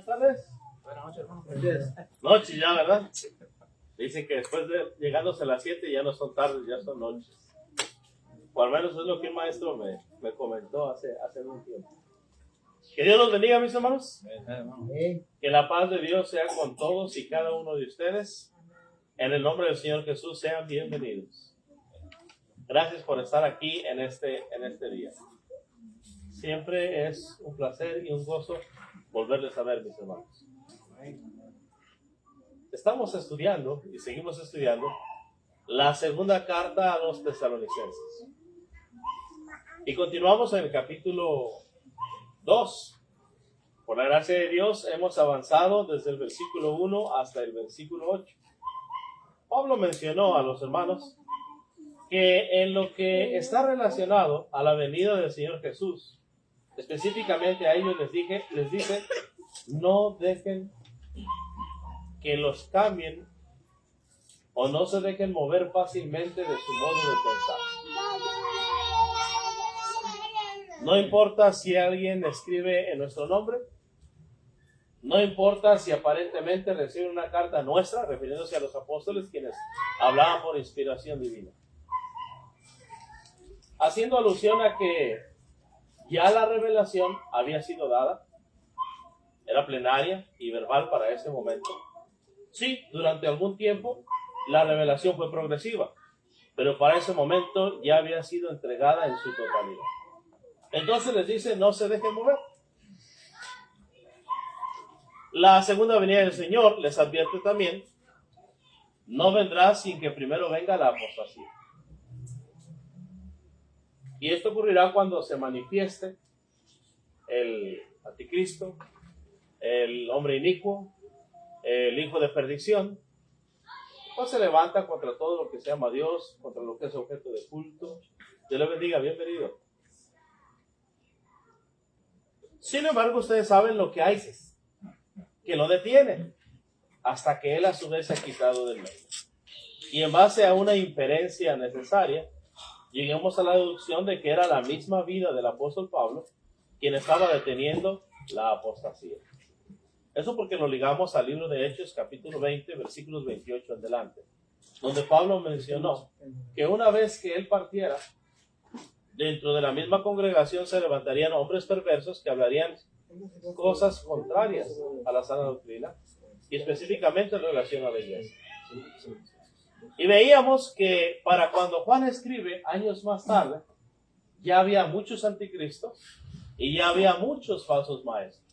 Buenas tardes. Buenas noches, hermano. Noches ya, ¿verdad? Dicen que después de llegándose a las 7 ya no son tardes, ya son noches. O al menos es lo que el maestro me comentó hace un tiempo. Que Dios los bendiga, mis hermanos. Que la paz de Dios sea con todos y cada uno de ustedes. En el nombre del Señor Jesús, sean bienvenidos. Gracias por estar aquí en este día. Siempre es un placer y un gozo volverles a ver, mis hermanos. Estamos estudiando y seguimos estudiando la segunda carta a los tesalonicenses. Y continuamos en el capítulo 2. Por la gracia de Dios hemos avanzado desde el versículo 1 hasta el versículo 8. Pablo mencionó a los hermanos que en lo que está relacionado a la venida del Señor Jesús, específicamente a ellos les dice, no dejen que los cambien o no se dejen mover fácilmente de su modo de pensar. No importa si alguien escribe en nuestro nombre, no importa si aparentemente reciben una carta nuestra, refiriéndose a los apóstoles quienes hablaban por inspiración divina. Haciendo alusión a que ya la revelación había sido dada, era plenaria y verbal para ese momento. Sí, durante algún tiempo la revelación fue progresiva, pero para ese momento ya había sido entregada en su totalidad. Entonces les dice, no se dejen mover. La segunda venida del Señor les advierte también, no vendrá sin que primero venga la apostasía. Y esto ocurrirá cuando se manifieste el anticristo, el hombre inicuo, el hijo de perdición, pues se levanta contra todo lo que se llama Dios, contra lo que es objeto de culto. Dios le bendiga, bienvenido. Sin embargo, ustedes saben lo que hay, que lo detiene, hasta que él a su vez se ha quitado del medio. Y en base a una inferencia necesaria, lleguemos a la deducción de que era la misma vida del apóstol Pablo quien estaba deteniendo la apostasía. Eso porque lo ligamos al libro de Hechos, capítulo 20, versículos 28 en adelante, donde Pablo mencionó que una vez que él partiera, dentro de la misma congregación se levantarían hombres perversos que hablarían cosas contrarias a la sana doctrina, y específicamente en relación a la iglesia. Y veíamos que para cuando Juan escribe, años más tarde, ya había muchos anticristos y ya había muchos falsos maestros.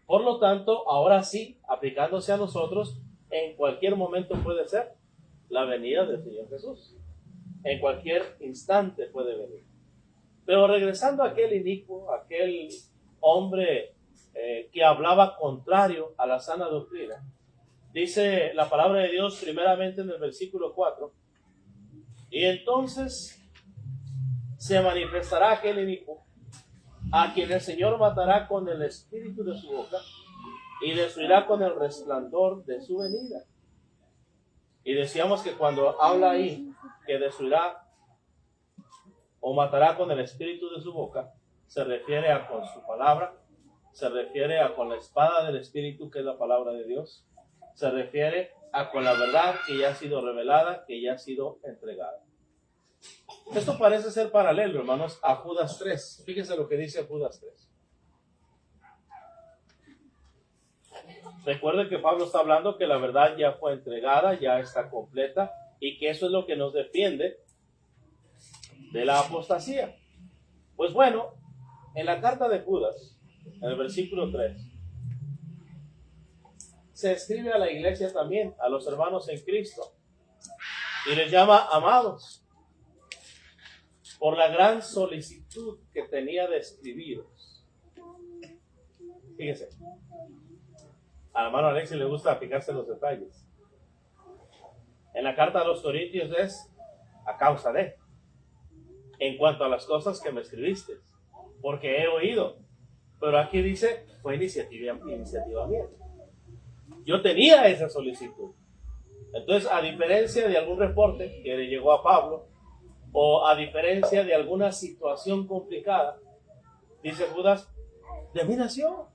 Por lo tanto, ahora sí, aplicándose a nosotros, en cualquier momento puede ser la venida del Señor Jesús. En cualquier instante puede venir. Pero regresando a aquel inicuo, aquel hombre que hablaba contrario a la sana doctrina, dice la palabra de Dios primeramente en el versículo 4, y entonces se manifestará aquel inicuo, a quien el Señor matará con el espíritu de su boca y destruirá con el resplandor de su venida. Y decíamos que cuando habla ahí que destruirá o matará con el espíritu de su boca, se refiere a con su palabra, se refiere a con la espada del espíritu, que es la palabra de Dios, se refiere a con la verdad que ya ha sido revelada, que ya ha sido entregada. Esto parece ser paralelo, hermanos, a Judas 3. Fíjense lo que dice Judas 3. Recuerden que Pablo está hablando que la verdad ya fue entregada, ya está completa, y que eso es lo que nos defiende de la apostasía. Pues bueno, en la carta de Judas, en el versículo 3, se escribe a la iglesia también, a los hermanos en Cristo, y les llama amados, por la gran solicitud que tenía de escribiros. Fíjense, al hermano Alexis le gusta fijarse en los detalles. En la carta a los Corintios es a causa de, en cuanto a las cosas que me escribiste, porque he oído. Pero aquí dice, fue iniciativa mía. Yo tenía esa solicitud. Entonces, a diferencia de algún reporte que le llegó a Pablo, o a diferencia de alguna situación complicada, dice Judas, de mí nació.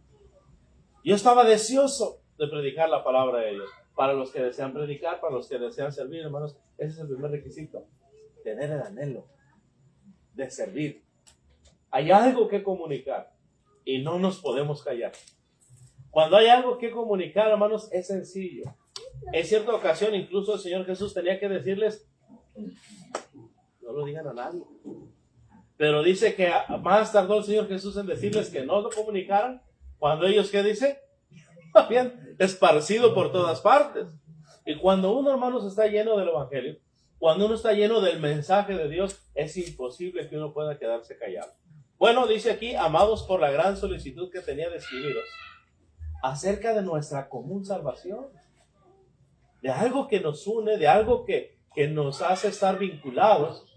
Yo estaba deseoso de predicar la palabra de Dios. Para los que desean predicar, para los que desean servir, hermanos, ese es el primer requisito. Tener el anhelo de servir. Hay algo que comunicar y no nos podemos callar. Cuando hay algo que comunicar, hermanos, es sencillo. En cierta ocasión, incluso el Señor Jesús tenía que decirles, no lo digan a nadie. Pero dice que más tardó el Señor Jesús en decirles que no lo comunicaran, cuando ellos, ¿qué dice? Habían esparcido por todas partes. Y cuando uno, hermanos, está lleno del Evangelio, cuando uno está lleno del mensaje de Dios, es imposible que uno pueda quedarse callado. Bueno, dice aquí, amados por la gran solicitud que tenía de escribiros, acerca de nuestra común salvación, de algo que nos une, de algo que nos hace estar vinculados,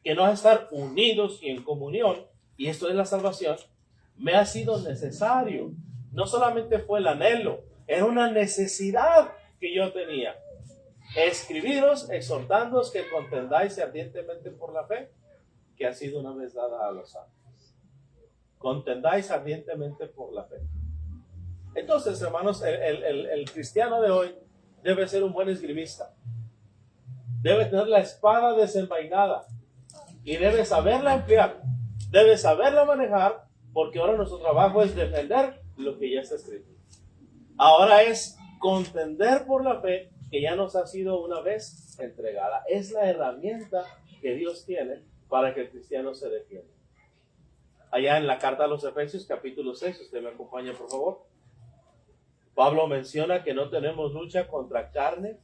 que nos hace estar unidos y en comunión, y esto es la salvación, me ha sido necesario. No solamente fue el anhelo, era una necesidad que yo tenía. Escribiros, exhortándoos que contendáis ardientemente por la fe, que ha sido una vez dada a los santos. Contendáis ardientemente por la fe. Entonces, hermanos, el cristiano de hoy debe ser un buen esgrimista. Debe tener la espada desenvainada y debe saberla emplear, debe saberla manejar, porque ahora nuestro trabajo es defender lo que ya está escrito. Ahora es contender por la fe que ya nos ha sido una vez entregada. Es la herramienta que Dios tiene para que el cristiano se defienda. Allá en la carta a los Efesios, capítulo 6, usted me acompaña, por favor. Pablo menciona que no tenemos lucha contra carne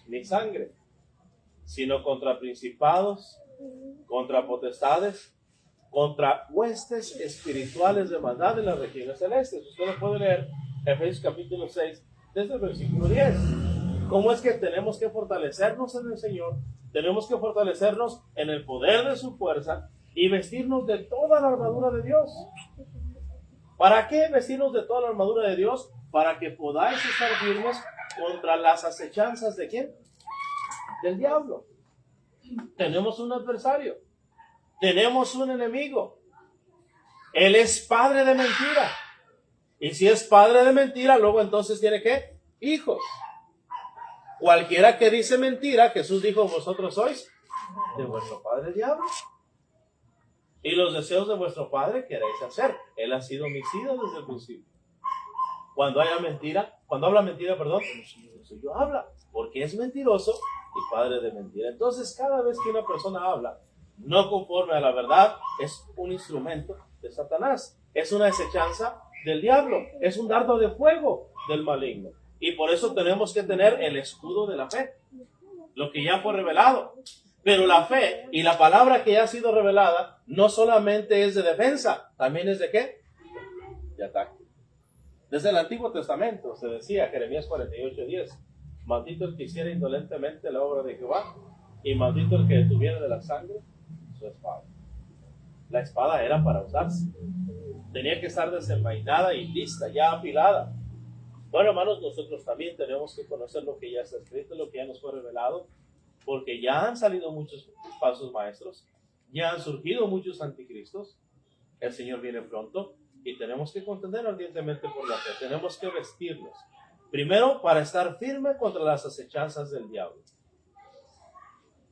ni sangre, sino contra principados, contra potestades, contra huestes espirituales de maldad en las regiones celestes. Usted lo puede leer, Efesios capítulo 6, desde el versículo 10. ¿Cómo es que tenemos que fortalecernos en el Señor? Tenemos que fortalecernos en el poder de su fuerza y vestirnos de toda la armadura de Dios. ¿Para qué vestirnos de toda la armadura de Dios? Para que podáis estar firmes contra las acechanzas ¿de quién? Del diablo. Tenemos un adversario. Tenemos un enemigo. Él es padre de mentira. Y si es padre de mentira, luego entonces tiene ¿qué? Hijos. Cualquiera que dice mentira, Jesús dijo, vosotros sois de vuestro padre el diablo. Y los deseos de vuestro padre queréis hacer. Él ha sido homicida desde el principio. Cuando habla mentira, el suyo habla, porque es mentiroso y padre de mentira. Entonces, cada vez que una persona habla no conforme a la verdad, es un instrumento de Satanás. Es una desechanza del diablo. Es un dardo de fuego del maligno. Y por eso tenemos que tener el escudo de la fe, lo que ya fue revelado. Pero la fe y la palabra que ya ha sido revelada no solamente es de defensa, también es de ¿qué? De ataque. Desde el Antiguo Testamento se decía, Jeremías 48:10, maldito el que hiciera indolentemente la obra de Jehová, y maldito el que detuviera de la sangre su espada. La espada era para usarse. Tenía que estar desenvainada y lista, ya afilada. Bueno, hermanos, nosotros también tenemos que conocer lo que ya está escrito, lo que ya nos fue revelado, porque ya han salido muchos falsos maestros, ya han surgido muchos anticristos, el Señor viene pronto y tenemos que contender ardientemente por la fe, tenemos que vestirnos, primero para estar firme contra las acechanzas del diablo.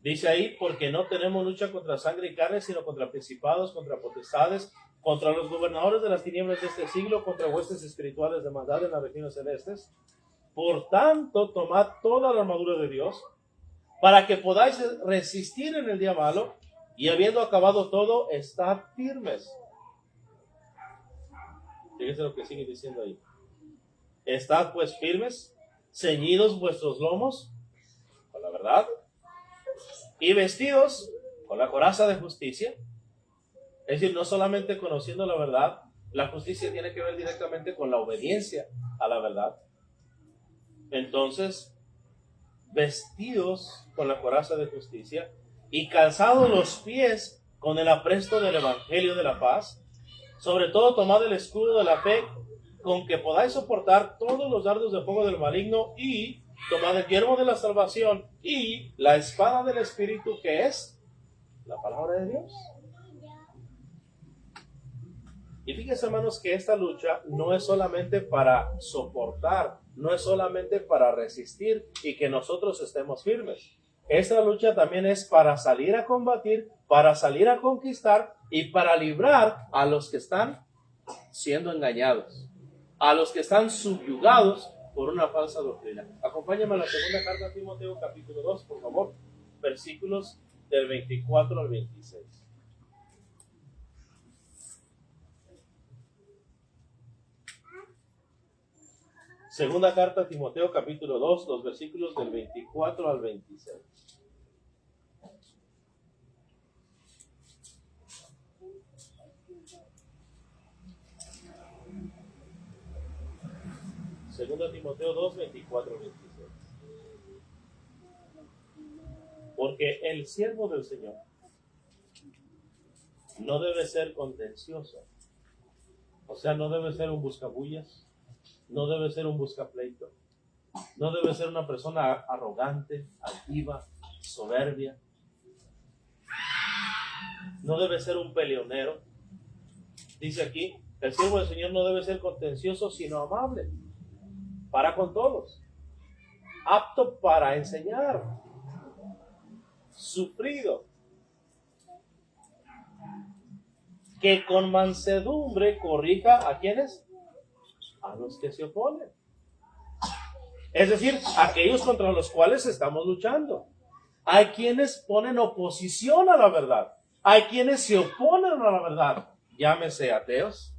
Dice ahí, porque no tenemos lucha contra sangre y carne, sino contra principados, contra potestades, contra los gobernadores de las tinieblas de este siglo, contra huestes espirituales de maldad en las regiones celestes. Por tanto, tomad toda la armadura de Dios, para que podáis resistir en el día malo, y habiendo acabado todo, estad firmes. Fíjense lo que sigue diciendo ahí. Estad pues firmes, ceñidos vuestros lomos con la verdad, y vestidos con la coraza de justicia. Es decir, no solamente conociendo la verdad, la justicia tiene que ver directamente con la obediencia a la verdad. Entonces, vestidos con la coraza de justicia y calzados los pies con el apresto del evangelio de la paz, sobre todo tomad el escudo de la fe con que podáis soportar todos los dardos de fuego del maligno, y tomad el yelmo de la salvación y la espada del Espíritu, que es la palabra de Dios. Y fíjense, hermanos, que esta lucha no es solamente para soportar, no es solamente para resistir y que nosotros estemos firmes. Esta lucha también es para salir a combatir, para salir a conquistar y para librar a los que están siendo engañados, a los que están subyugados por una falsa doctrina. Acompáñame a la segunda carta a Timoteo, capítulo 2, por favor, versículos del 24 al 26. Segunda carta a Timoteo, capítulo 2, los versículos del 24 al 26. Segunda Timoteo 2, 24 al 26. Porque el siervo del Señor no debe ser contencioso. O sea, no debe ser un buscabullas. No debe ser un buscapleito. No debe ser una persona arrogante, altiva, soberbia. No debe ser un peleonero. Dice aquí, el siervo del Señor no debe ser contencioso, sino amable para con todos, apto para enseñar, sufrido, que con mansedumbre corrija ¿a quiénes? A los que se oponen. Es decir, aquellos contra los cuales estamos luchando. Hay quienes ponen oposición a la verdad. Hay quienes se oponen a la verdad. Llámese ateos,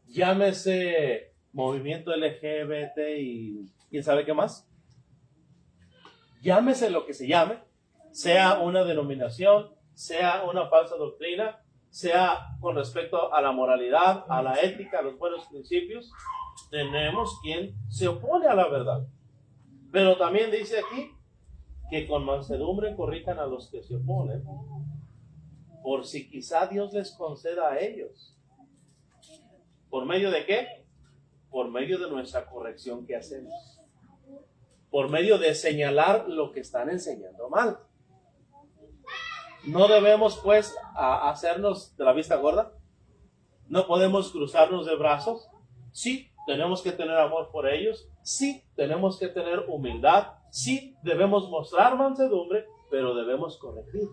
llámese movimiento LGBT y quién sabe qué más. Llámese lo que se llame, sea una denominación, sea una falsa doctrina, sea con respecto a la moralidad, a la ética, a los buenos principios. Tenemos quien se opone a la verdad. Pero también dice aquí que con mansedumbre corrijan a los que se oponen, por si quizá Dios les conceda a ellos. ¿Por medio de qué? Por medio de nuestra corrección que hacemos. Por medio de señalar lo que están enseñando mal. No debemos pues hacernos de la vista gorda. No podemos cruzarnos de brazos. Sí, tenemos que tener amor por ellos. Sí, tenemos que tener humildad. Sí, debemos mostrar mansedumbre, pero debemos corregir.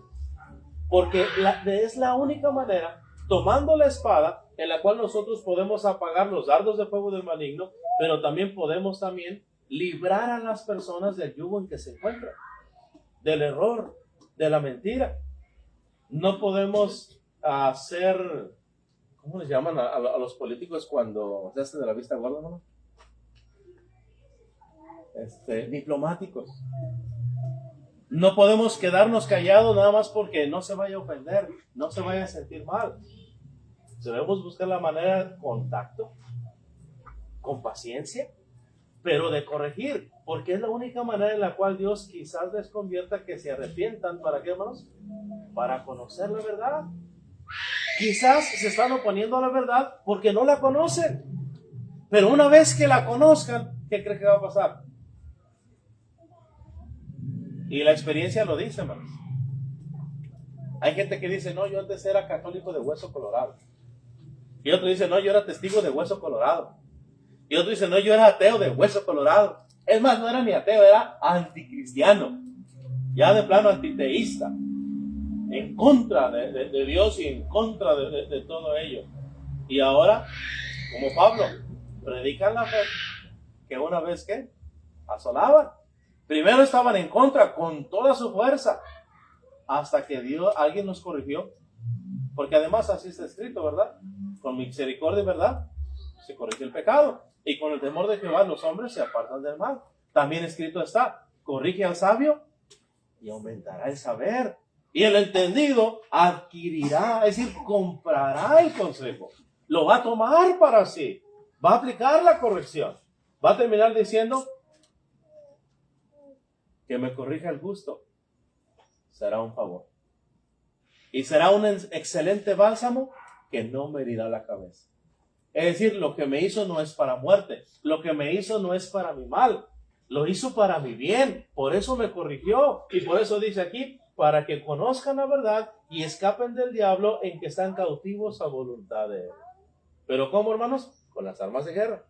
Porque es la única manera, tomando la espada, en la cual nosotros podemos apagar los dardos de fuego del maligno, pero también podemos librar a las personas del yugo en que se encuentran, del error, de la mentira. No podemos hacer, ¿cómo les llaman a los políticos cuando se hacen de la vista gorda, no? Diplomáticos. No podemos quedarnos callados nada más porque no se vaya a ofender, no se vaya a sentir mal. Debemos buscar la manera con tacto, con paciencia, pero de corregir, porque es la única manera en la cual Dios quizás les convierta, que se arrepientan. ¿Para qué, hermanos? Para conocer la verdad. Quizás se están oponiendo a la verdad porque no la conocen, pero una vez que la conozcan, ¿qué cree que va a pasar? Y la experiencia lo dice, hermanos. Hay gente que dice, no, yo antes era católico de hueso colorado. Y otro dice, no, yo era testigo de hueso colorado. Y otro dice, no, yo era ateo de hueso colorado. Es más, no era ni ateo, era anticristiano. Ya de plano antiteísta. En contra de Dios y en contra de todo ello. Y ahora, como Pablo, predican la fe que una vez que asolaban. Primero estaban en contra con toda su fuerza, hasta que alguien nos corrigió, porque además así está escrito, ¿verdad? Con misericordia, ¿verdad? Se corrige el pecado, y con el temor de Jehová los hombres se apartan del mal. También escrito está, corrige al sabio y aumentará el saber, y el entendido adquirirá, es decir, comprará el consejo, lo va a tomar para sí, va a aplicar la corrección, va a terminar diciendo, que me corrija el gusto, será un favor. Y será un excelente bálsamo que no me herirá la cabeza. Es decir, lo que me hizo no es para muerte, lo que me hizo no es para mi mal, lo hizo para mi bien, por eso me corrigió. Y por eso dice aquí, para que conozcan la verdad y escapen del diablo en que están cautivos a voluntad de él. ¿Pero cómo, hermanos? Con las armas de guerra.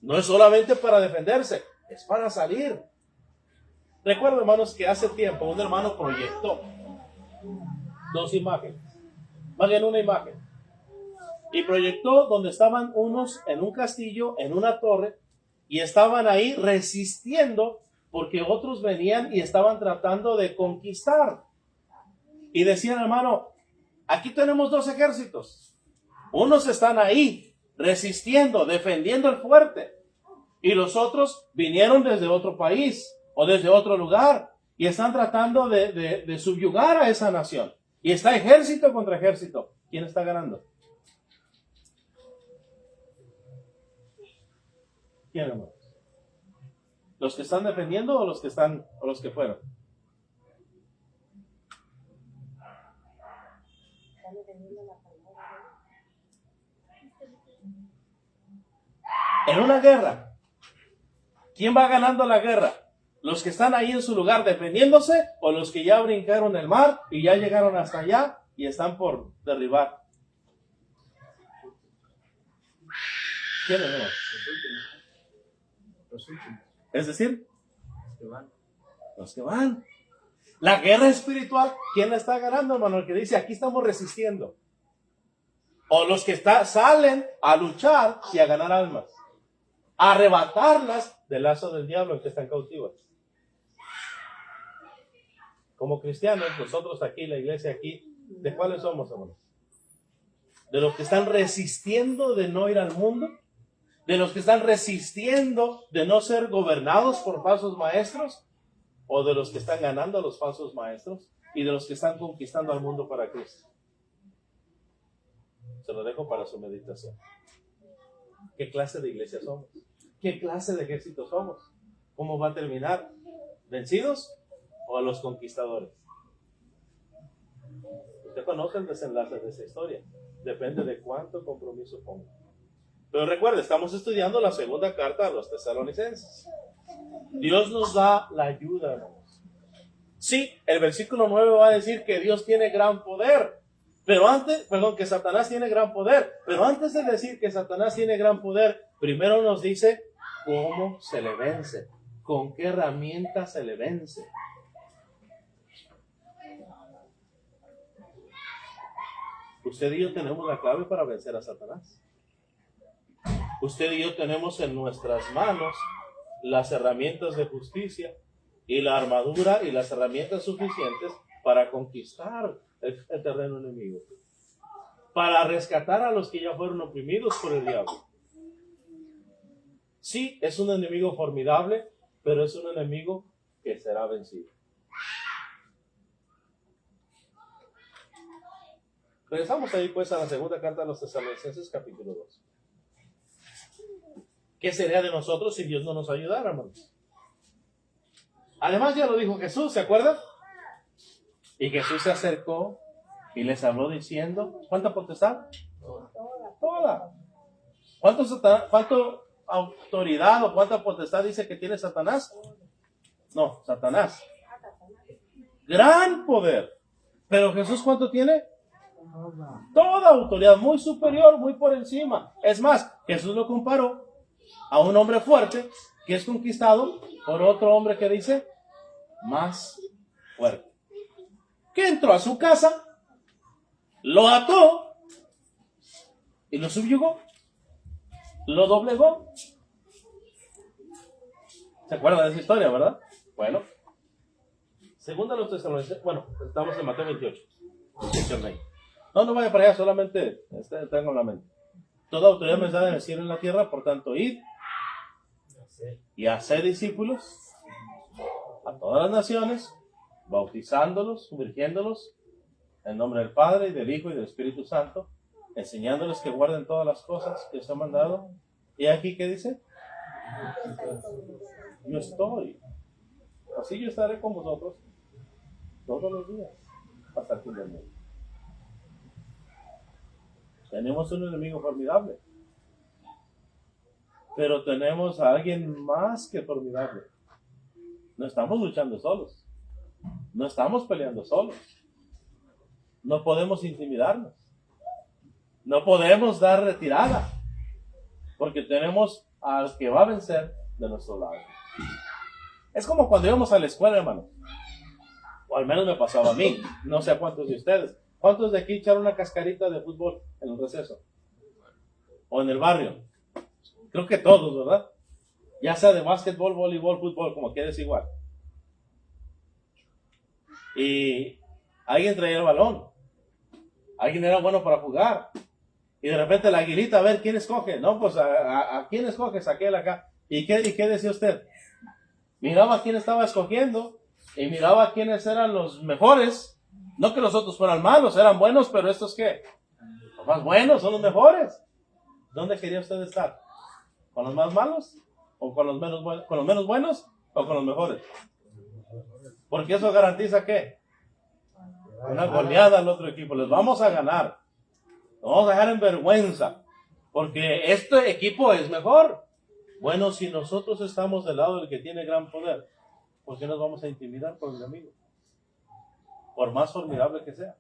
No es solamente para defenderse, es para salir. Recuerdo, hermanos, que hace tiempo un hermano proyectó dos imágenes, más bien una imagen, y proyectó donde estaban unos en un castillo, en una torre, y estaban ahí resistiendo porque otros venían y estaban tratando de conquistar. Y decían, hermano, aquí tenemos dos ejércitos. Unos están ahí resistiendo, defendiendo el fuerte, y los otros vinieron desde otro país o desde otro lugar y están tratando de subyugar a esa nación. Y está ejército contra ejército. ¿Quién está ganando? ¿Quién, hermano? ¿Los que están defendiendo o los que fueron? En una guerra, ¿quién va ganando la guerra? ¿Los que están ahí en su lugar defendiéndose o los que ya brincaron el mar y ya llegaron hasta allá y están por derribar? ¿Quién, hermano? Los últimos. Es decir, Que van. los que van. La guerra espiritual, ¿quién la está ganando, hermano? El que dice, aquí estamos resistiendo. O los que salen a luchar y a ganar almas. A arrebatarlas del lazo del diablo en que están cautivas. Como cristianos, nosotros aquí, la iglesia aquí, ¿de cuáles somos, hermanos? ¿De los que están resistiendo de no ir al mundo? ¿De los que están resistiendo de no ser gobernados por falsos maestros? ¿O de los que están ganando a los falsos maestros? ¿Y de los que están conquistando al mundo para Cristo? Se lo dejo para su meditación. ¿Qué clase de iglesia somos? ¿Qué clase de ejército somos? ¿Cómo va a terminar? ¿Vencidos o a los conquistadores? Usted conoce el desenlace de esa historia. Depende de cuánto compromiso ponga. Pero recuerde, estamos estudiando la segunda carta a los tesalonicenses. Dios nos da la ayuda, hermanos. Sí, el versículo 9 va a decir que Dios tiene gran poder. Que Satanás tiene gran poder. Pero antes de decir que Satanás tiene gran poder, primero nos dice cómo se le vence. ¿Con qué herramienta se le vence? Usted y yo tenemos la clave para vencer a Satanás. Usted y yo tenemos en nuestras manos las herramientas de justicia y la armadura y las herramientas suficientes para conquistar el terreno enemigo. Para rescatar a los que ya fueron oprimidos por el diablo. Sí, es un enemigo formidable, pero es un enemigo que será vencido. Regresamos ahí pues a la segunda carta a los tesalonicenses, capítulo 2. ¿Qué sería de nosotros si Dios no nos ayudara, hermanos? Además ya lo dijo Jesús, ¿se acuerdan? Y Jesús se acercó y les habló diciendo, ¿cuánta potestad? Toda. ¿Cuánto autoridad o cuánta potestad dice que tiene Satanás? No, Satanás. Gran poder. Pero Jesús, ¿cuánto tiene? Toda autoridad, muy superior, muy por encima. Es más, Jesús lo comparó a un hombre fuerte que es conquistado por otro hombre que dice más fuerte. Que entró a su casa, lo ató y lo subyugó, lo doblegó. ¿Se acuerdan de esa historia, verdad? Bueno, segunda a los tesalonicenses, bueno, estamos en Mateo 28. No vaya para allá, solamente tengo en la mente. Toda autoridad me da en el cielo y en la tierra, por tanto, id y haced discípulos a todas las naciones, bautizándolos, sumergiéndolos en nombre del Padre, y del Hijo, y del Espíritu Santo, enseñándoles que guarden todas las cosas que os he mandado. ¿Y aquí qué dice? Yo estoy. Así yo estaré con vosotros todos los días, hasta el fin del mundo. Tenemos un enemigo formidable, pero tenemos a alguien más que formidable. No estamos luchando solos, no estamos peleando solos, no podemos intimidarnos. No podemos dar retirada, porque tenemos al que va a vencer de nuestro lado. Es como cuando íbamos a la escuela, hermano. O al menos me pasaba a mí. No sé a cuántos de ustedes. ¿Cuántos de aquí echaron una cascarita de fútbol en el receso? O en el barrio. Creo que todos, ¿verdad? Ya sea de básquetbol, voleibol, fútbol, como quieres igual. Y alguien traía el balón. Alguien era bueno para jugar. Y de repente la aguilita, a ver, ¿quién escoge? No, pues ¿a quién escoges? Aquel acá. ¿Y qué decía usted? Miraba quién estaba escogiendo y miraba quiénes eran los mejores. No que los otros fueran malos, eran buenos, pero estos ¿qué? Los más buenos son los mejores. ¿Dónde quería usted estar? ¿Con los más malos? ¿O con los menos buenos? ¿Con los menos buenos o con los mejores? Porque eso garantiza ¿qué? Una goleada al otro equipo. Les vamos a ganar. Nos vamos a dejar en vergüenza. Porque este equipo es mejor. Bueno, si nosotros estamos del lado del que tiene gran poder, ¿por qué nos vamos a intimidar por el enemigo? Por más formidable que sea.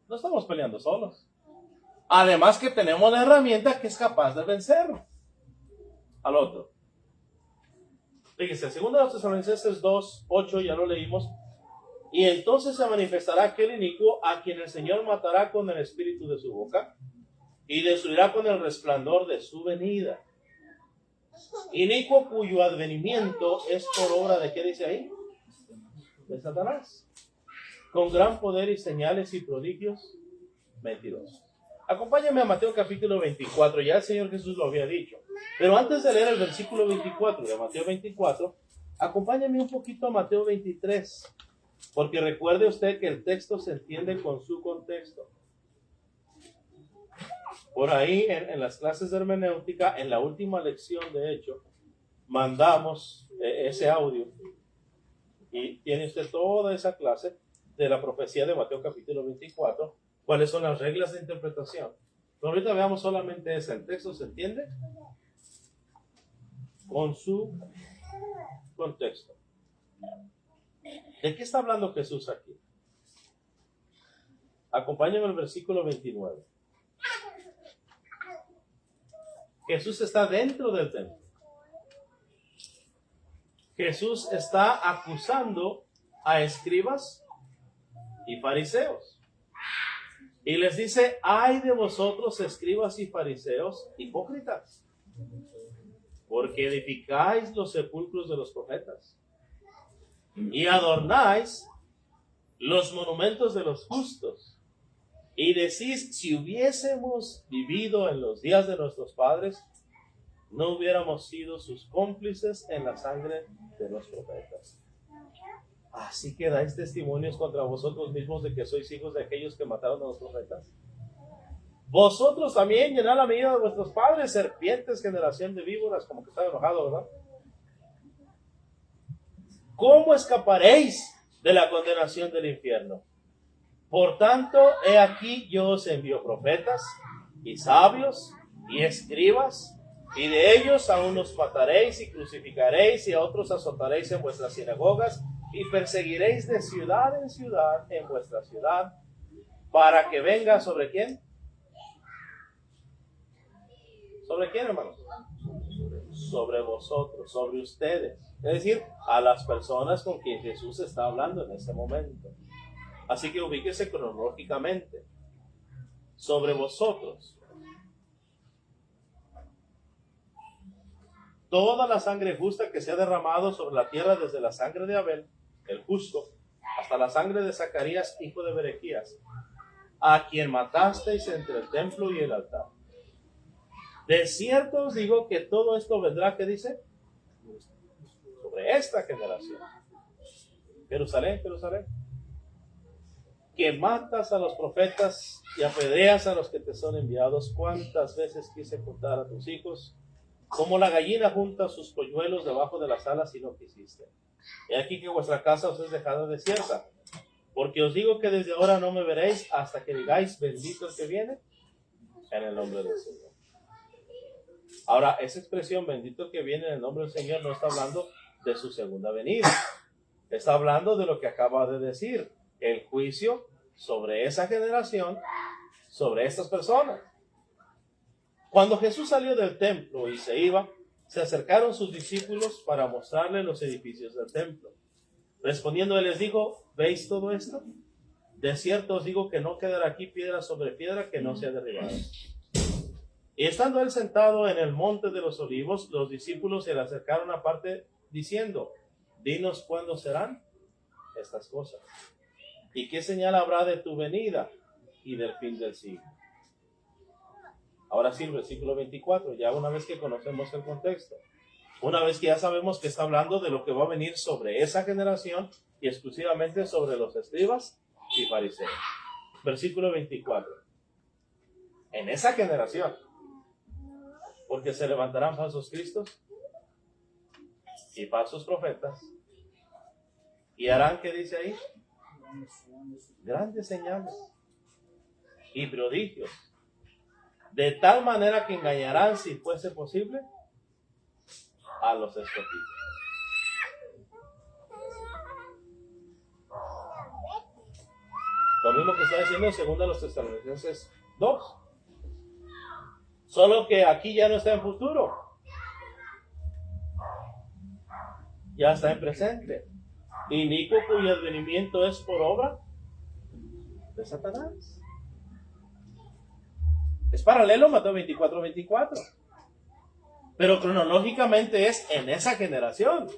No estamos peleando solos. Además que tenemos la herramienta que es capaz de vencer al otro. Fíjese, 2 Tesalonicenses 2:8, ya lo leímos. Y entonces se manifestará aquel inicuo a quien el Señor matará con el espíritu de su boca y destruirá con el resplandor de su venida. Inicuo cuyo advenimiento es por obra de ¿qué dice ahí? De Satanás. Con gran poder y señales y prodigios mentirosos. Acompáñame a Mateo capítulo 24. Ya el Señor Jesús lo había dicho. Pero antes de leer el versículo 24 de Mateo 24, acompáñame un poquito a Mateo 23. Porque recuerde usted que el texto se entiende con su contexto. Por ahí en las clases de hermenéutica, en la última lección de hecho, mandamos ese audio. Y tiene usted toda esa clase de la profecía de Mateo capítulo 24. ¿Cuáles son las reglas de interpretación? Pero ahorita veamos solamente ese. El texto se entiende con su contexto. ¿De qué está hablando Jesús aquí? Acompáñenme al versículo 29. Jesús está dentro del templo. Jesús está acusando a escribas y fariseos. Y les dice, ay de vosotros escribas y fariseos hipócritas, porque edificáis los sepulcros de los profetas y adornáis los monumentos de los justos. Y decís, si hubiésemos vivido en los días de nuestros padres, no hubiéramos sido sus cómplices en la sangre de los profetas. Así que dais testimonios contra vosotros mismos de que sois hijos de aquellos que mataron a los profetas. Vosotros también llenad la medida de vuestros padres, serpientes, generación de víboras, como que estaba enojado, ¿verdad? ¿Cómo escaparéis de la condenación del infierno? Por tanto, he aquí yo os envío profetas y sabios y escribas, y de ellos a unos mataréis y crucificaréis, y a otros azotaréis en vuestras sinagogas, y perseguiréis de ciudad en ciudad en vuestra ciudad, para que venga ¿sobre quién? ¿Sobre quién, hermanos? Sobre vosotros, sobre ustedes. Es decir, a las personas con quien Jesús está hablando en este momento. Así que ubíquese cronológicamente. Sobre vosotros. Toda la sangre justa que se ha derramado sobre la tierra, desde la sangre de Abel, el justo, hasta la sangre de Zacarías, hijo de Berequías, a quien matasteis entre el templo y el altar. De cierto os digo que todo esto vendrá, ¿qué dice? Sobre esta generación. Jerusalén, Jerusalén, que matas a los profetas y apedreas a los que te son enviados. ¿Cuántas veces quise juntar a tus hijos, como la gallina junta sus polluelos debajo de las alas, y no quisiste? He aquí que vuestra casa os es dejada desierta. Porque os digo que desde ahora no me veréis hasta que digáis, bendito el que viene en el nombre del Señor. Ahora, esa expresión, bendito el que viene en el nombre del Señor, no está hablando de su segunda venida. Está hablando de lo que acaba de decir, el juicio sobre esa generación, sobre estas personas. Cuando Jesús salió del templo y se iba, se acercaron sus discípulos para mostrarle los edificios del templo. Respondiendo, él les dijo: ¿veis todo esto? De cierto os digo que no quedará aquí piedra sobre piedra que no sea derribada. Y estando él sentado en el monte de los olivos, los discípulos se le acercaron aparte diciendo: dinos cuándo serán estas cosas, y qué señal habrá de tu venida y del fin del siglo. Ahora sí, el versículo 24, ya una vez que conocemos el contexto, una vez que ya sabemos que está hablando de lo que va a venir sobre esa generación y exclusivamente sobre los escribas y fariseos. Versículo 24. En esa generación, porque se levantarán falsos cristos y falsos profetas, y harán, ¿qué dice ahí? Grandes señales y prodigios, de tal manera que engañarán, si fuese posible, a los escogidos. Lo mismo que está diciendo en 2 Tesalonicenses 2. Solo que aquí ya no está en futuro, ya está en presente. Inicuo, cuyo advenimiento es por obra de Satanás. Es paralelo a Mateo 24:24. Pero cronológicamente es en esa generación.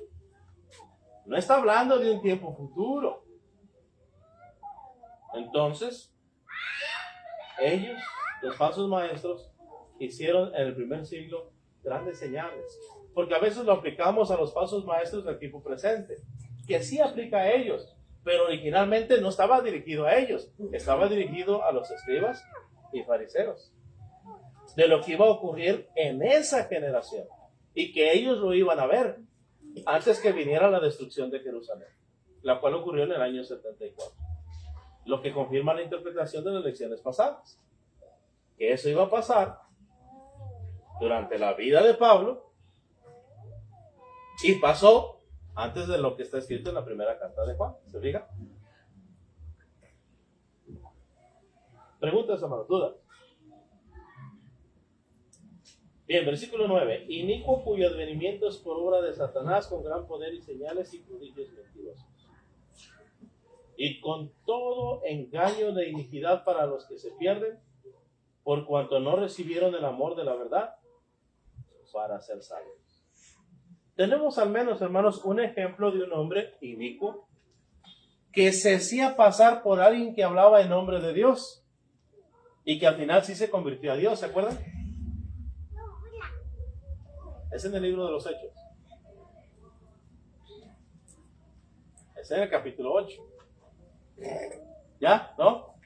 No está hablando de un tiempo futuro. Entonces, ellos, los falsos maestros, hicieron en el primer siglo grandes señales. Porque a veces lo aplicamos a los falsos maestros del tiempo presente, que sí aplica a ellos, pero originalmente no estaba dirigido a ellos, estaba dirigido a los escribas y fariseos, de lo que iba a ocurrir en esa generación, y que ellos lo iban a ver antes que viniera la destrucción de Jerusalén, la cual ocurrió en el año 74, lo que confirma la interpretación de las lecciones pasadas, que eso iba a pasar durante la vida de Pablo, y pasó antes de lo que está escrito en la primera carta de Juan. ¿Se fija? Preguntas, hermanos, dudas. Bien, versículo 9. Inicuo, cuyo advenimiento es por obra de Satanás, con gran poder y señales y prodigios mentirosos, y con todo engaño de iniquidad para los que se pierden, por cuanto no recibieron el amor de la verdad para ser salvos. Tenemos al menos, hermanos, un ejemplo de un hombre inicuo que se hacía pasar por alguien que hablaba en nombre de Dios y que al final sí se convirtió a Dios. ¿Se acuerdan? Es en el libro de los Hechos. Es en el capítulo 8. ¿Ya? ¿No?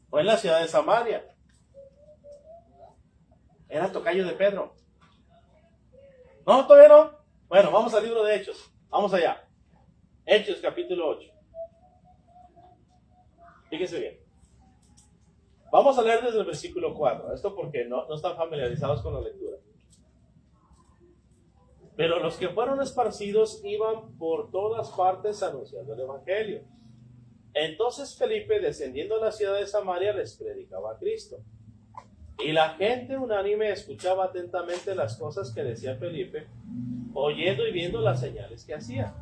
Fue en la ciudad de Samaria. Era tocayo de Pedro. No, todavía no. Bueno, vamos al libro de Hechos. Vamos allá. Hechos, capítulo 8. Fíjense bien. Vamos a leer desde el versículo 4. Esto porque no están familiarizados con la lectura. Pero los que fueron esparcidos iban por todas partes anunciando el evangelio. Entonces Felipe, descendiendo a la ciudad de Samaria, les predicaba a Cristo. Y la gente unánime escuchaba atentamente las cosas que decía Felipe, oyendo y viendo las señales que hacía.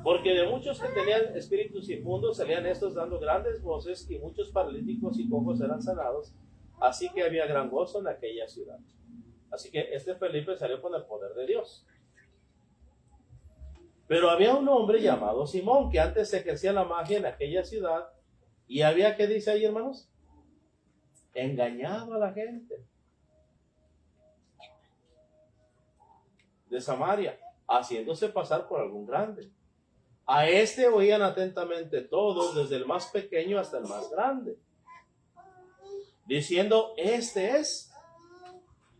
Porque de muchos que tenían espíritus inmundos salían estos dando grandes voces, y muchos paralíticos y cojos eran sanados, así que había gran gozo en aquella ciudad. Así que este Felipe salió con el poder de Dios. Pero había un hombre llamado Simón, que antes ejercía la magia en aquella ciudad, y había, ¿qué dice ahí, hermanos? Engañado a la gente de Samaria, haciéndose pasar por algún grande. A este oían atentamente todos, desde el más pequeño hasta el más grande, diciendo: este es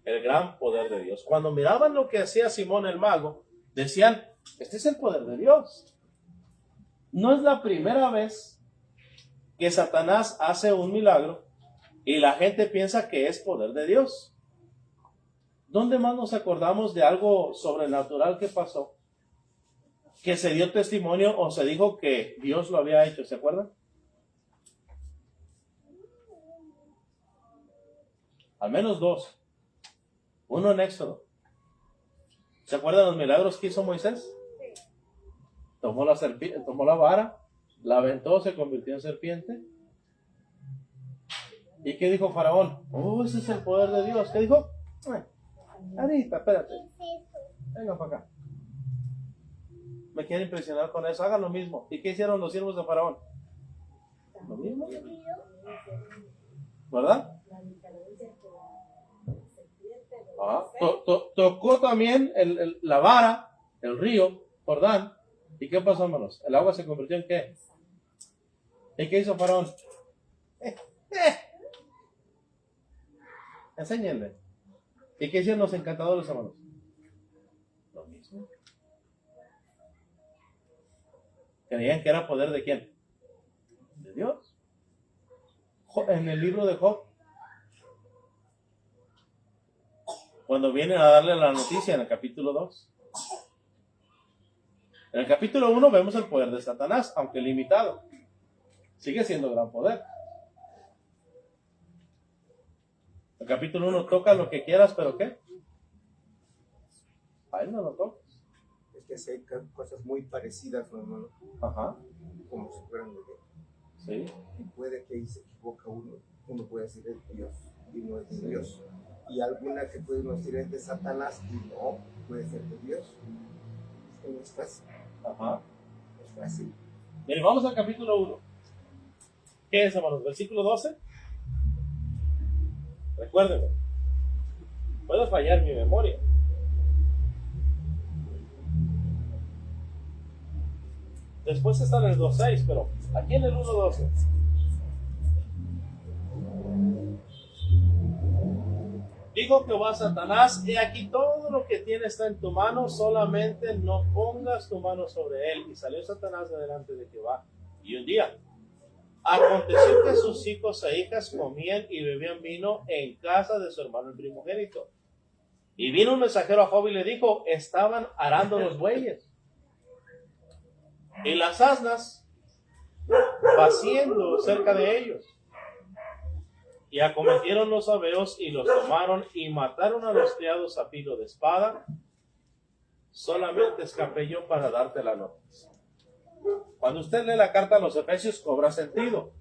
el gran poder de Dios. Cuando miraban lo que hacía Simón el mago, decían: este es el poder de Dios. No es la primera vez que Satanás hace un milagro y la gente piensa que es poder de Dios. ¿Dónde más nos acordamos de algo sobrenatural que pasó? Que se dio testimonio o se dijo que Dios lo había hecho, ¿se acuerdan? Al menos dos. Uno en Éxodo. ¿Se acuerdan los milagros que hizo Moisés? Tomó la vara, la aventó, se convirtió en serpiente. ¿Y qué dijo Faraón? Oh, ese es el poder de Dios. ¿Qué dijo? Anita, espérate. Venga para acá. Me quiere impresionar con eso. Hagan lo mismo. ¿Y qué hicieron los siervos de Faraón? Lo mismo. ¿Verdad? Tocó también la vara, el río, Jordán. ¿Y qué pasó, hermanos? El agua se convirtió en ¿qué? ¿Y qué hizo Faraón? Enséñenle. ¿Y qué hicieron los encantadores, hermanos? Lo mismo. ¿Creían que era poder de quién? De Dios. En el libro de Job, cuando vienen a darle la noticia en el capítulo 2. En el capítulo 1 vemos el poder de Satanás, aunque limitado. Sigue siendo gran poder. El capítulo 1 toca lo que quieras, pero ¿qué? A él no lo tocas. Es que sí hay cosas muy parecidas, ¿no, hermano? Ajá. Como si fueran de Dios. Sí. Y puede que ahí se equivoca uno puede decir es Dios y no es de Dios. Y alguna que puede decir es de Satanás y no puede ser de Dios. Esto no es fácil. Ajá. No es fácil. Bien, vamos al capítulo 1. ¿Qué es, hermanos? Versículo 12. Recuérdenlo. Puede fallar mi memoria. Después está en el 2.6, pero aquí en el 1.12. Dijo Jehová a Satanás, he aquí todo lo que tiene está en tu mano, solamente no pongas tu mano sobre él. Y salió Satanás de delante de Jehová. Y un día aconteció que sus hijos e hijas comían y bebían vino en casa de su hermano el primogénito. Y vino un mensajero a Job y le dijo, estaban arando los bueyes y las asnas paciendo cerca de ellos. Y acometieron los sabeos y los tomaron y mataron a los criados a filo de espada. Solamente escapé yo para darte la noticia. Cuando usted lee la carta a los Efesios cobra sentido.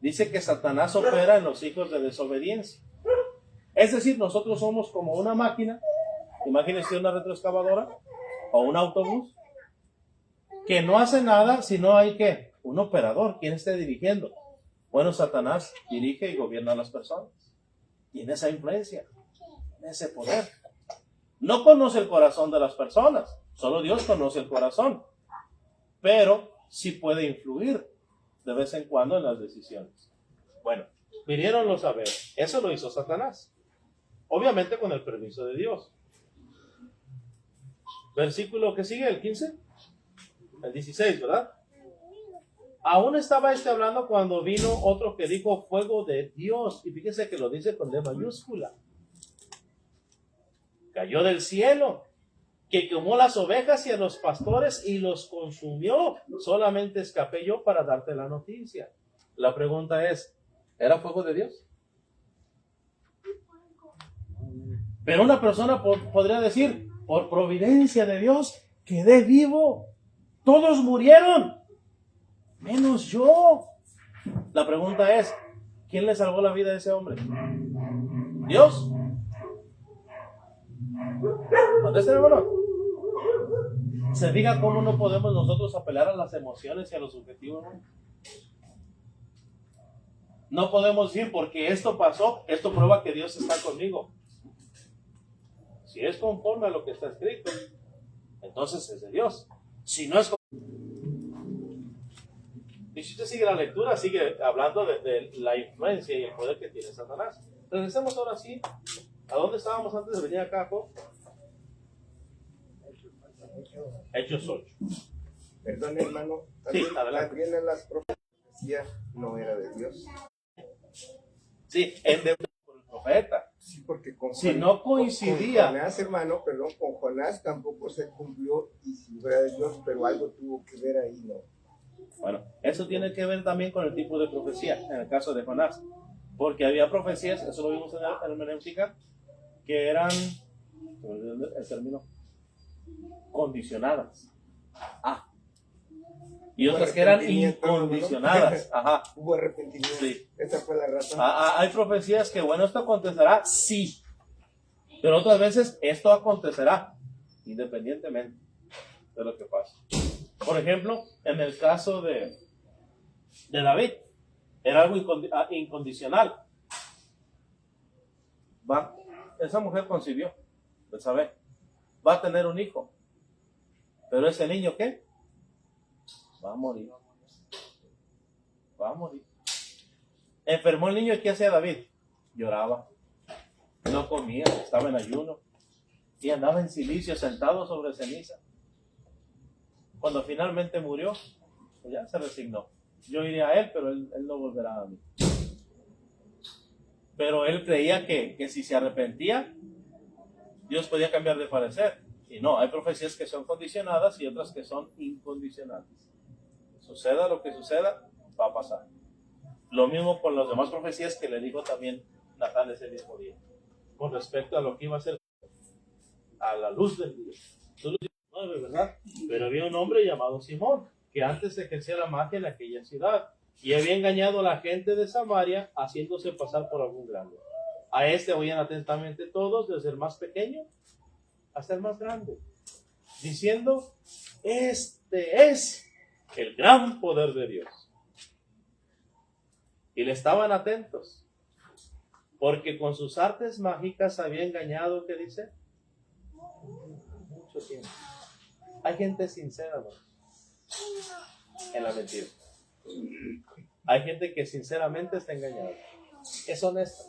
Dice que Satanás opera en los hijos de desobediencia. Es decir, nosotros somos como una máquina, imagínense una retroexcavadora o un autobús, que no hace nada si no hay ¿qué? Un operador, quien esté dirigiendo. Bueno, Satanás dirige y gobierna a las personas. Tiene esa influencia, tiene ese poder. No conoce el corazón de las personas, solo Dios conoce el corazón. Pero sí puede influir de vez en cuando en las decisiones. Bueno, vinieron los sabeos. Eso lo hizo Satanás. Obviamente con el permiso de Dios. Versículo que sigue, el 15. El 16, ¿verdad? Aún estaba hablando cuando vino otro que dijo fuego de Dios. Y fíjese que lo dice con D mayúscula. Cayó del cielo, que quemó las ovejas y a los pastores y los consumió. Solamente escapé yo para darte la noticia. La pregunta es, ¿era fuego de Dios? Pero una persona podría decir, por providencia de Dios, quedé vivo. Todos murieron, menos yo. La pregunta es, ¿quién le salvó la vida a ese hombre? ¿Dios? ¿Dónde está, hermano? Se diga cómo no podemos nosotros apelar a las emociones y a los objetivos, ¿no? No podemos decir, porque esto pasó, esto prueba que Dios está conmigo. Si es conforme a lo que está escrito, entonces es de Dios. Si no es conforme. Y si usted sigue la lectura, sigue hablando de la influencia y el poder que tiene Satanás. Regresemos ahora sí. ¿A dónde estábamos antes de venir acá, Job? Hechos 8. Perdón, hermano. Sí, adelante. También en las profecías no era de Dios. Sí, endeudado por el profeta. Sí, porque con Si no coincidía. Con Jonás, hermano, perdón, con Jonás tampoco se cumplió y si fuera de Dios, pero algo tuvo que ver ahí, ¿no? Bueno, eso tiene que ver también con el tipo de profecía, en el caso de Jonás. Porque había profecías, eso lo vimos en la hermenéutica, que eran, el término, condicionadas. Y otras que eran incondicionadas. Ajá. Hubo arrepentimiento. Sí. Esa fue la razón. Hay profecías que, bueno, esto acontecerá, sí. Pero otras veces esto acontecerá, independientemente de lo que pase. Por ejemplo, en el caso de David, era algo incondicional. Esa mujer concibió, Betsabé, va a tener un hijo. Pero ese niño, ¿qué? Va a morir. Va a morir. Enfermó el niño, ¿y qué hacía David? Lloraba. No comía, estaba en ayuno. Y andaba en silicio, sentado sobre ceniza. Cuando finalmente murió, pues ya se resignó. Yo iré a él, pero él no volverá a mí. Pero él creía que si se arrepentía, Dios podía cambiar de parecer. Y no, hay profecías que son condicionadas y otras que son incondicionales. Suceda lo que suceda, va a pasar. Lo mismo con las demás profecías que le dijo también Natán ese mismo día, con respecto a lo que iba a ser a la luz del día. Solo 19, ¿verdad? Pero había un hombre llamado Simón, que antes ejercía la magia en aquella ciudad, y había engañado a la gente de Samaria, haciéndose pasar por algún grande. A este oían atentamente todos, desde el más pequeño hasta el más grande, diciendo: este es el gran poder de Dios. Y le estaban atentos, porque con sus artes mágicas había engañado, ¿qué dice? Mucho tiempo. Hay gente sincera, ¿no?, en la mentira. Hay gente que sinceramente está engañada. Es honesta.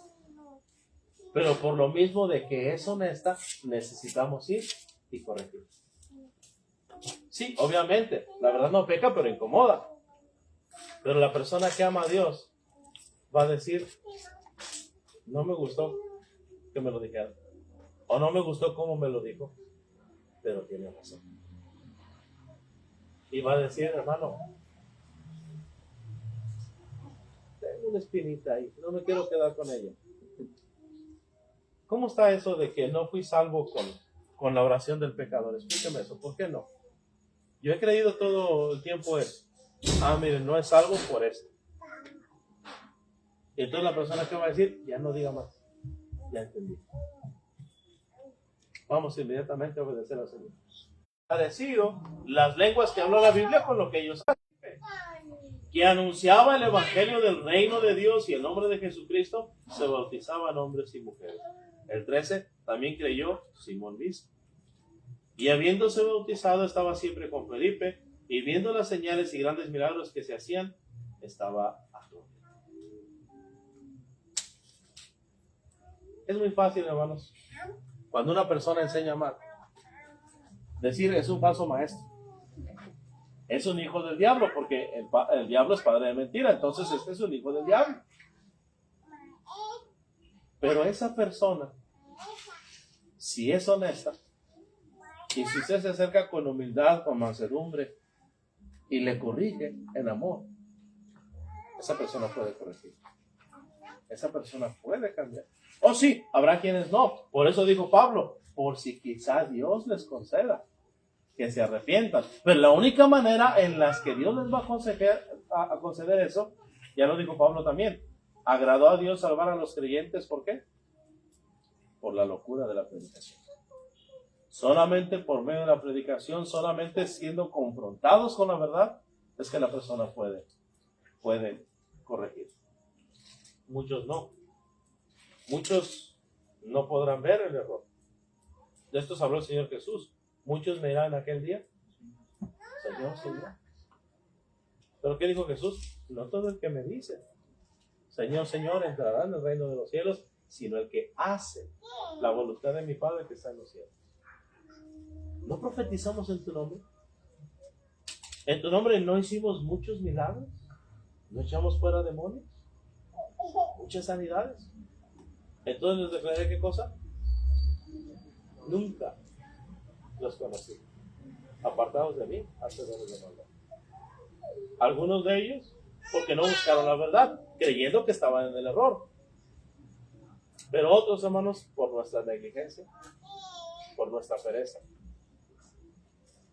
Pero por lo mismo de que es honesta, necesitamos ir y corregir. Sí, obviamente, la verdad no peca, pero incomoda. Pero la persona que ama a Dios va a decir: no me gustó que me lo dijera, o no me gustó cómo me lo dijo, pero tiene razón. Y va a decir: hermano, tengo una espinita ahí, no me quiero quedar con ella. ¿Cómo está eso de que no fui salvo con la oración del pecador? Explíqueme eso, ¿por qué no? Yo he creído todo el tiempo eso. Miren, no es salvo por esto. Y entonces la persona que va a decir: ya no diga más, ya entendí. Vamos inmediatamente a obedecer al Señor. Parecido las lenguas que habló la Biblia con lo que ellos hacen, que anunciaba el evangelio del reino de Dios y el nombre de Jesucristo, se bautizaban hombres y mujeres. El 13 también creyó Simón mismo. Y habiéndose bautizado, estaba siempre con Felipe, y viendo las señales y grandes milagros que se hacían, estaba atónito. Es muy fácil, hermanos, cuando una persona enseña mal, decir: es un falso maestro, es un hijo del diablo, porque el diablo es padre de mentira, entonces este es un hijo del diablo. Pero esa persona, si es honesta, y si usted se acerca con humildad, con mansedumbre, y le corrige en amor, esa persona puede corregir. Esa persona puede cambiar. Oh sí, habrá quienes no. Por eso dijo Pablo: por si quizás Dios les conceda que se arrepientan. Pero la única manera en la que Dios les va a conceder eso, ya lo dijo Pablo también, agradó a Dios salvar a los creyentes. ¿Por qué? Por la locura de la predicación. Solamente por medio de la predicación, solamente siendo confrontados con la verdad, es que la persona puede corregir. Muchos no. Muchos no podrán ver el error. De esto habló el Señor Jesús. Muchos me dirán en aquel día: Señor, Señor. ¿Pero qué dijo Jesús? No todo el que me dice Señor, Señor entrará en el reino de los cielos, sino el que hace la voluntad de mi Padre que está en los cielos. ¿No profetizamos en tu nombre? ¿En tu nombre no hicimos muchos milagros? ¿No echamos fuera demonios? Muchas sanidades. Entonces les declaré: ¿qué cosa? Nunca los conocí. Apartados de mí, hacedores de maldad. Algunos de ellos porque no buscaron la verdad, creyendo que estaban en el error. Pero otros, hermanos, por nuestra negligencia, por nuestra pereza.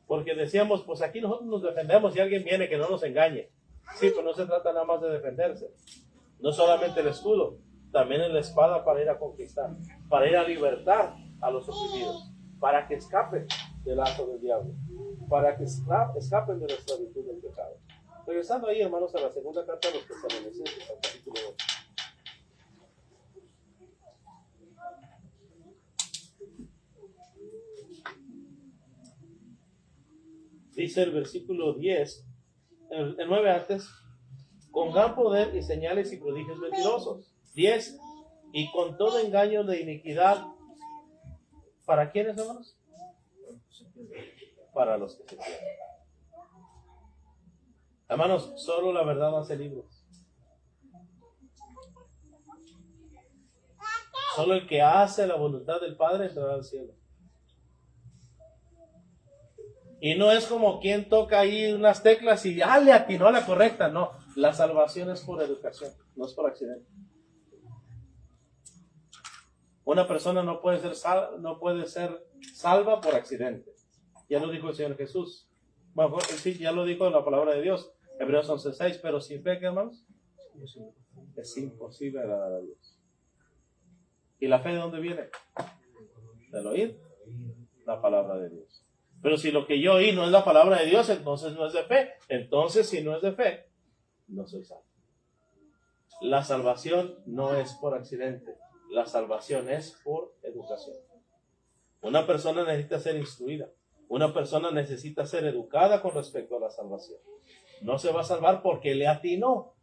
Porque decíamos, pues aquí nosotros nos defendemos y alguien viene que no nos engañe. Sí, pero no se trata nada más de defenderse. No solamente el escudo, también la espada para ir a conquistar, para ir a libertar a los oprimidos, para que escapen del lazo del diablo, para que escapen de la esclavitud del pecado. Regresando ahí, hermanos, a la segunda carta de los Tesalonicenses, al capítulo 2. Dice el versículo 10, el 9 antes, con gran poder y señales y prodigios mentirosos. 10, y con todo engaño de iniquidad. ¿Para quiénes, hermanos? Para los que se pierden. Hermanos, solo la verdad hace libres. Solo el que hace la voluntad del Padre entrará al cielo. Y no es como quien toca ahí unas teclas y le atinó a la correcta. No, la salvación es por educación, no es por accidente. Una persona no puede ser salva por accidente. Ya lo dijo el Señor Jesús. Bueno, sí, ya lo dijo la palabra de Dios. Hebreos 11:6. Pero sin fe, ¿qué, hermanos? Es imposible agradar a Dios. ¿Y la fe de dónde viene? Del oír la palabra de Dios. Pero si lo que yo oí no es la palabra de Dios, entonces no es de fe. Entonces, si no es de fe, no soy salvo. La salvación no es por accidente. La salvación es por educación. Una persona necesita ser instruida. Una persona necesita ser educada con respecto a la salvación. No se va a salvar porque le atinó.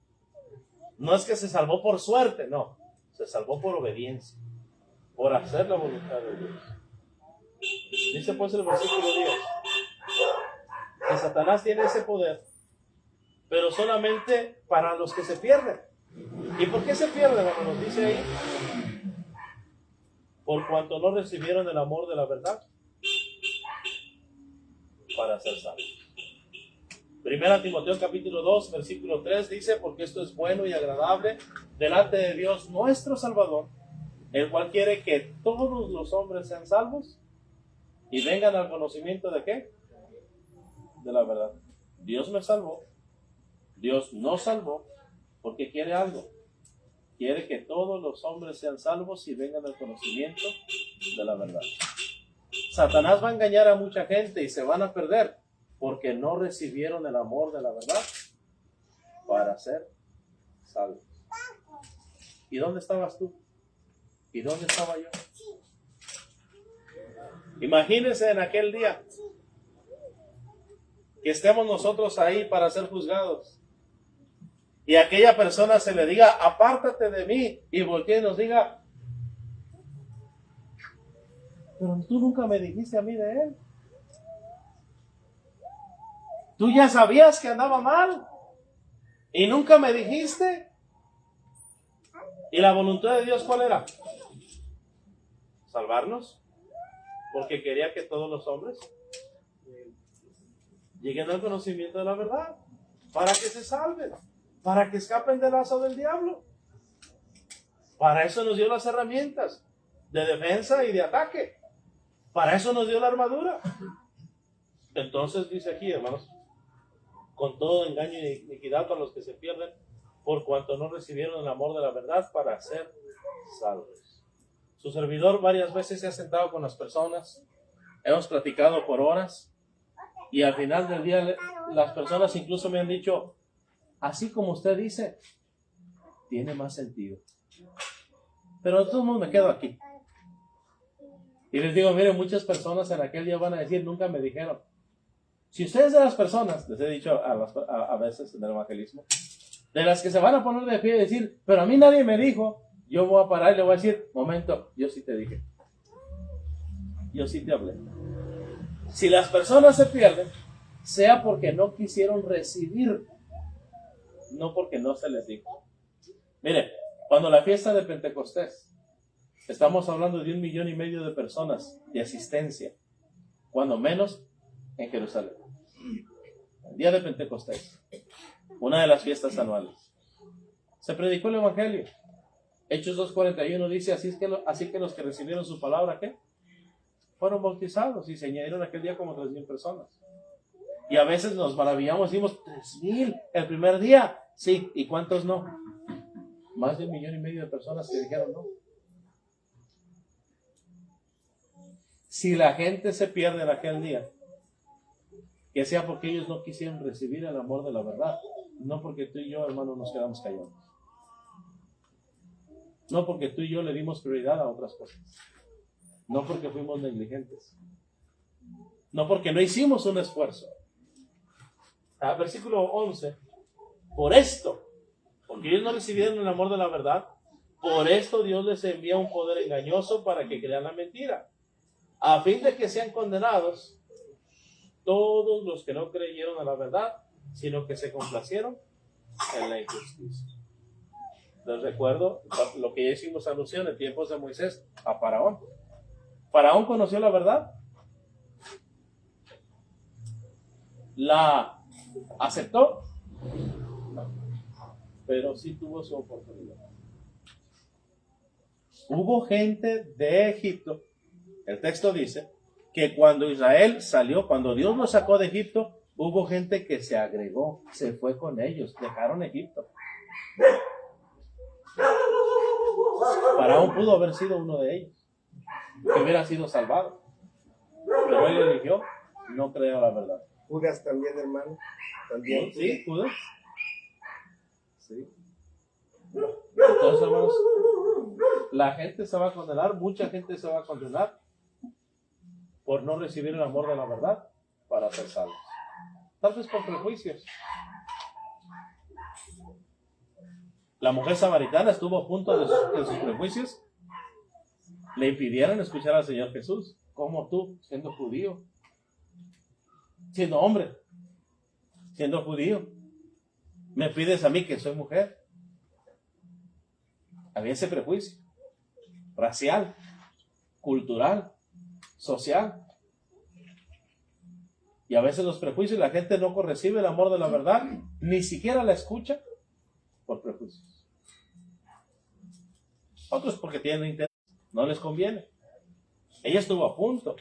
No es que se salvó por suerte, no. Se salvó por obediencia, por hacer la voluntad de Dios. Dice pues el versículo 10 que Satanás tiene ese poder, pero solamente para los que se pierden. ¿Y por qué se pierden? Nos dice ahí, por cuanto no recibieron el amor de la verdad para ser salvos. 1 Timoteo capítulo 2 versículo 3 dice, porque esto es bueno y agradable delante de Dios nuestro Salvador, el cual quiere que todos los hombres sean salvos y vengan al conocimiento de ¿qué? De la verdad. Dios me salvó, Dios nos salvó porque quiere algo. Quiere que todos los hombres sean salvos y vengan al conocimiento de la verdad. Satanás va a engañar a mucha gente y se van a perder porque no recibieron el amor de la verdad para ser salvos. ¿Y dónde estabas tú? ¿Y dónde estaba yo? Imagínense en aquel día que estemos nosotros ahí para ser juzgados y a aquella persona se le diga, apártate de mí, y voltee y nos diga, pero tú nunca me dijiste a mí de él. Tú ya sabías que andaba mal y nunca me dijiste. ¿Y la voluntad de Dios cuál era? Salvarnos, porque quería que todos los hombres lleguen al conocimiento de la verdad, para que se salven, para que escapen del lazo del diablo. Para eso nos dio las herramientas de defensa y de ataque. Para eso nos dio la armadura. Entonces dice aquí, hermanos, con todo engaño y iniquidad para los que se pierden, por cuanto no recibieron el amor de la verdad para ser salvos. Su servidor varias veces se ha sentado con las personas, hemos platicado por horas, y al final del día las personas incluso me han dicho, así como usted dice, tiene más sentido. Pero de todos modos me quedo aquí. Y les digo, miren, muchas personas en aquel día van a decir, nunca me dijeron. Si ustedes de las personas, les he dicho a veces en el evangelismo, de las que se van a poner de pie y decir, pero a mí nadie me dijo, yo voy a parar y le voy a decir, momento, yo sí te dije. Yo sí te hablé. Si las personas se pierden, sea porque no quisieron recibir, no porque no se les dijo. Mire, cuando la fiesta de Pentecostés, estamos hablando de 1,5 millones de personas de asistencia, cuando menos en Jerusalén. El día de Pentecostés, una de las fiestas anuales, se predicó el evangelio. Hechos 2:41 dice, así que los que recibieron su palabra, ¿qué? Fueron bautizados y se añadieron aquel día como 3,000 personas. Y a veces nos maravillamos, decimos, 3,000 el primer día. Sí, ¿y cuántos no? Más de 1,5 millones de personas que dijeron no. Si la gente se pierde en aquel día, que sea porque ellos no quisieron recibir el amor de la verdad, no porque tú y yo, hermano, nos quedamos callados. No porque tú y yo le dimos prioridad a otras cosas. No porque fuimos negligentes. No porque no hicimos un esfuerzo. Versículo 11. Por esto, porque ellos no recibieron el amor de la verdad, por esto Dios les envía un poder engañoso para que crean la mentira, a fin de que sean condenados todos los que no creyeron a la verdad, sino que se complacieron en la injusticia. Les recuerdo lo que ya hicimos alusión en tiempos de Moisés a Faraón. Faraón conoció la verdad, la aceptó, pero sí tuvo su oportunidad. Hubo gente de Egipto, el texto dice, que cuando Israel salió, cuando Dios los sacó de Egipto, hubo gente que se agregó, se fue con ellos, dejaron Egipto. Faraón pudo haber sido uno de ellos, que hubiera sido salvado, pero él eligió no creer a la verdad. Judas también, hermano. También. Sí, Judas. Sí. Entonces, hermanos, la gente se va a condenar, mucha gente se va a condenar por no recibir el amor de la verdad para ser salvos. Tal vez por prejuicios. La mujer samaritana estuvo a punto de sus prejuicios le impidieron escuchar al Señor Jesús. ¿Cómo tú, siendo judío, siendo hombre, siendo judío, me pides a mí que soy mujer? Había ese prejuicio racial, cultural, social. Y a veces los prejuicios, la gente no recibe el amor de la verdad, ni siquiera la escucha por prejuicios. Otros porque tienen interés, no les conviene. Ella estuvo a punto.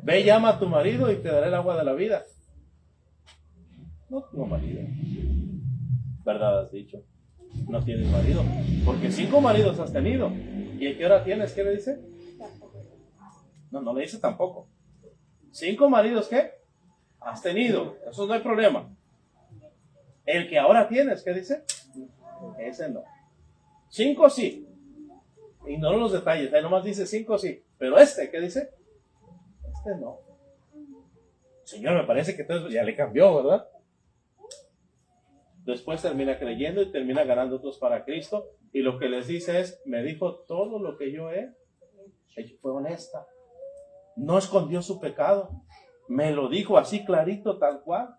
Ve, llama a tu marido y te daré el agua de la vida. No tengo marido. ¿Verdad has dicho? No tienes marido. Porque 5 maridos has tenido. ¿Y a qué hora tienes? ¿Qué le dice? No le dice tampoco. 5 maridos, ¿qué? Has tenido. Eso no hay problema. El que ahora tienes, ¿qué dice? Ese no. 5 sí. Ignoro los detalles. Ahí nomás dice 5 sí. Pero ¿qué dice? Este no. Señor, me parece que entonces ya le cambió, ¿verdad? Después termina creyendo y termina ganando otros para Cristo. Y lo que les dice es, me dijo todo lo que yo he hecho. Fue honesta. No escondió su pecado. Me lo dijo así clarito, tal cual.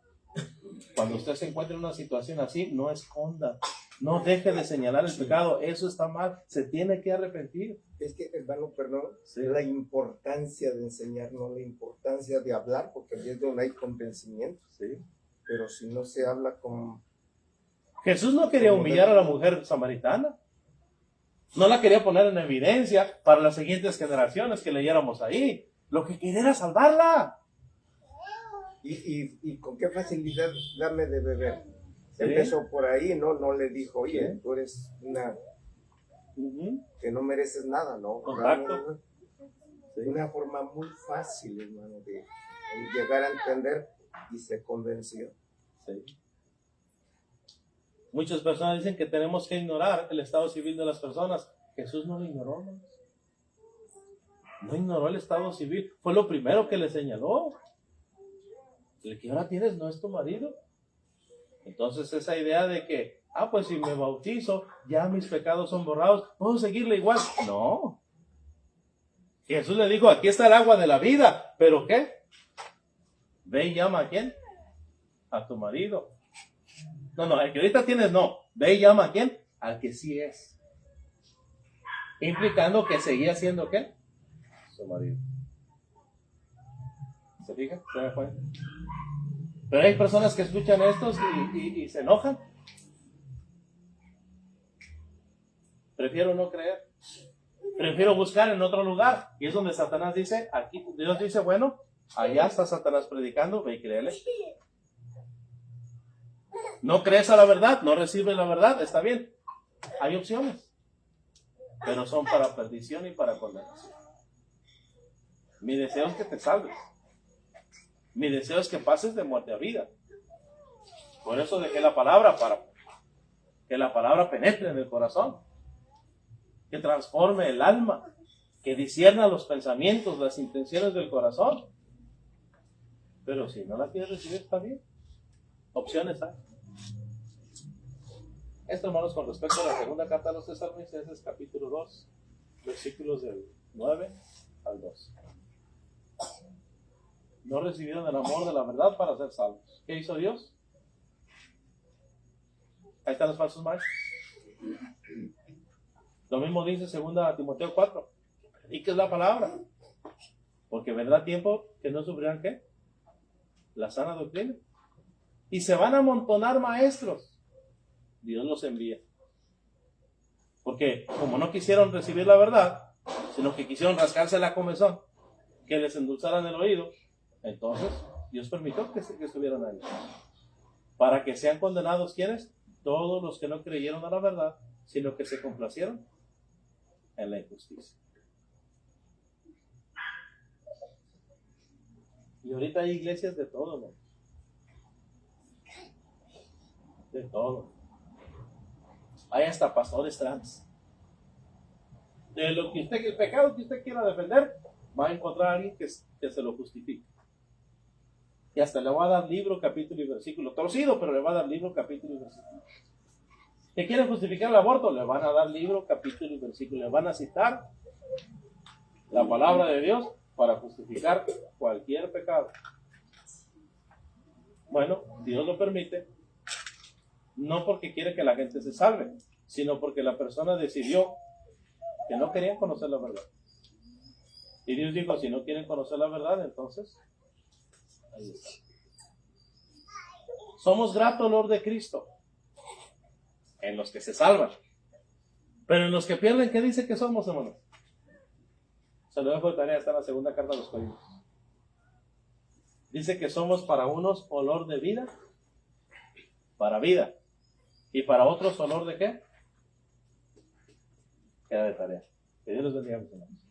Cuando usted se encuentra en una situación así, no esconda. No deje de señalar el pecado. Eso está mal. Se tiene que arrepentir. Es que, hermano, perdón, Sí. la importancia de enseñar, no la importancia de hablar, porque ahí es donde hay convencimiento. Sí. Pero si no se habla con... Jesús no quería humillar a la mujer samaritana. No la quería poner en evidencia para las siguientes generaciones que leyéramos ahí. Lo que quería era salvarla. Y con qué facilidad dame de beber. Sí. Empezó por ahí, no le dijo, oye, Sí. tú eres una Uh-huh. que no mereces nada, ¿no? Correcto. Sí. Una forma muy fácil, hermano, de llegar a entender, y se convenció. Sí. Muchas personas dicen que tenemos que ignorar el estado civil de las personas. Jesús no lo ignoró, ¿no? No ignoró el estado civil. Fue lo primero que le señaló. El que ahora tienes no es tu marido. Entonces esa idea de que, pues si me bautizo, ya mis pecados son borrados, ¿puedo seguirle igual? No. Jesús le dijo, aquí está el agua de la vida. ¿Pero qué? Ve y llama a quién? A tu marido. No, el que ahorita tienes no. Ve y llama a quién? Al que sí es. Implicando que seguía siendo ¿qué? Su marido. ¿Se fija? ¿Se me fue? Pero hay personas que escuchan estos y se enojan. prefiero no creer. Prefiero buscar en otro lugar. Y es donde Satanás dice, aquí Dios dice, bueno, allá está Satanás predicando, ve y créele. No crees a la verdad, no recibes la verdad, está bien. Hay opciones, pero son para perdición y para condenación. Mi deseo es que te salves. Mi deseo es que pases de muerte a vida. Por eso dejé la palabra, para que la palabra penetre en el corazón, que transforme el alma, que discierna los pensamientos, las intenciones del corazón. Pero si no la quieres recibir, está bien. Opciones hay. Esto, hermanos, con respecto a la segunda carta a los Tesalonicenses, capítulo 2, versículos del 9 al 12. No recibieron el amor de la verdad para ser salvos. ¿Qué hizo Dios? Ahí están los falsos maestros. Lo mismo dice 2 Timoteo 4. ¿Y qué es la palabra? Porque vendrá tiempo que no sufrirán, ¿qué? La sana doctrina. Y se van a amontonar maestros. Dios los envía. Porque como no quisieron recibir la verdad, sino que quisieron rascarse la comezón, que les endulzaran el oído, entonces Dios permitió que estuvieran ahí. Para que sean condenados, ¿quiénes? Todos los que no creyeron a la verdad, sino que se complacieron en la injusticia. Y ahorita hay iglesias de todo, ¿no? De todo. Hay hasta pastores trans. De lo que usted, el pecado que usted quiera defender, va a encontrar a alguien que se lo justifique. Y hasta le va a dar libro, capítulo y versículo. Torcido, pero le va a dar libro, capítulo y versículo. ¿Que quieren justificar el aborto? Le van a dar libro, capítulo y versículo. Le van a citar la palabra de Dios para justificar cualquier pecado. Bueno, Dios lo permite, no porque quiere que la gente se salve, sino porque la persona decidió que no querían conocer la verdad. Y Dios dijo, si no quieren conocer la verdad, entonces, ahí está. Somos grato olor de Cristo en los que se salvan. Pero en los que pierden, ¿qué dice que somos, hermanos? Se lo dejo de tarea, está en la segunda carta a los Corintios. Dice que somos para unos olor de vida, para vida. Y para otros olor de ¿qué? Queda de tarea. Que Dios los bendiga, mis hermanos.